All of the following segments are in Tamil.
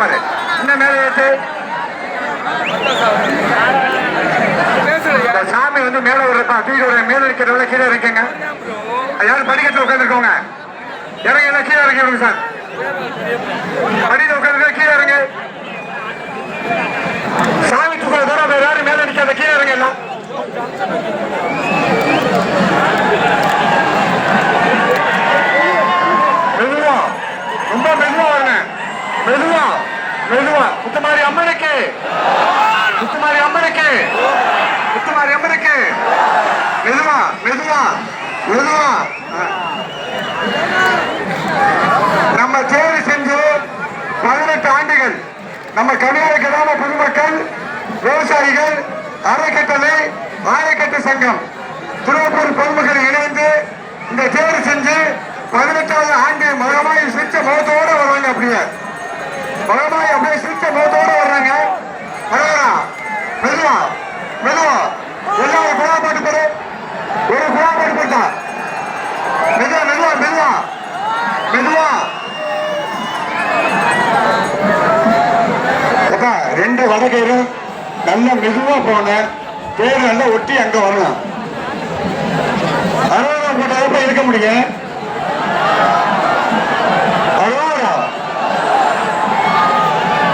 பாரு. இன்னும் மேலே ஏற்று. சாமி வந்து மேல விடுறப்பா, தூக்கி விடுற. மேல இருக்கிறவங்க கீழே இருக்கீங்க. யாரும் படிக்கட்டு உட்காந்துருக்கோங்க. இறங்க எல்லாம் கீழே இறங்கி விடுங்க சார். படியில் உட்காந்து கீழே இறங்க. சாமி தூக்கிற தூரம் யாரும் மேல நிற்காத, கீழே இறங்க எல்லாம். மெதுவா, ரொம்ப மெதுவா வருங்க. மெதுவா மெதுவா. முத்துமாரி அம்மனுக்கு, முத்துமாரி அம்மனுக்கு, முத்துமாரி அம்மனுக்கு. மெதுவா மெதுவா மெதுவா. நம்ம தேர்வு செஞ்சு 18 ஆண்டுகள் நம்ம கனியார கிராம பொதுமக்கள், விவசாயிகள், அறக்கட்டளை, ஆயக்கட்டு சங்கம், திருவப்பூர் பொதுமக்கள் இணைந்து இந்த தேர்வு செஞ்சு 18வது ஆண்டு மகமாய் சிரிச்ச முகத்தோட வருவாங்க. அப்படியே மகமாய் அப்படியே சிரிச்ச முகத்தோட வர்றாங்க. மெதுவா மெதுவா எல்லாரும் குழா பாட்டு போடு. ஒரு குழா பாட்டு போட்டா மெதுவா மெதுவா மெதுவா மெதுவா. ரெண்டு வடகேரும் நல்ல மெதுவா போன பேர் நல்லா ஒட்டி அங்க வரலாம். அரோரா போட்டா இருக்க முடியும். அரோரா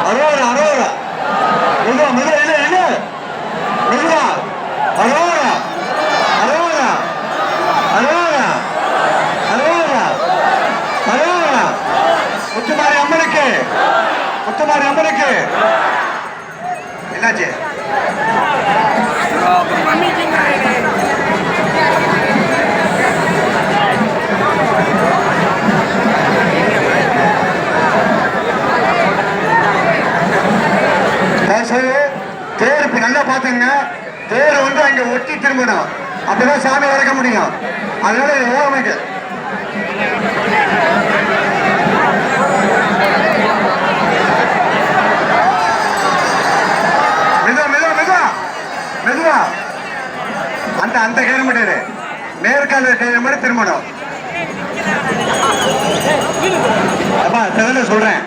அரோரா அரோரா மெதுவா மெதுவா. இல்ல இல்ல மெதுவா. அரோரா அரோரா அரோரா அரோரா அரோரா. முத்துமாரி அம்மனுக்கு, முத்துமாரி அம்மனுக்கு. என்னாச்சு? தேர் நல்லா பாத்துங்க. தேர் வந்து அங்க ஒட்டி திரும்பணும். அப்பதான் சாமி இறக்க முடியும். அதனால ஓமைக்கு மெதுவா மெதுவா மெதுவா மெதுவா. அந்த அந்த கிலோமீட்டரு மேற்கால மாதிரி திரும்பணும். அப்பா சொல்றேன்.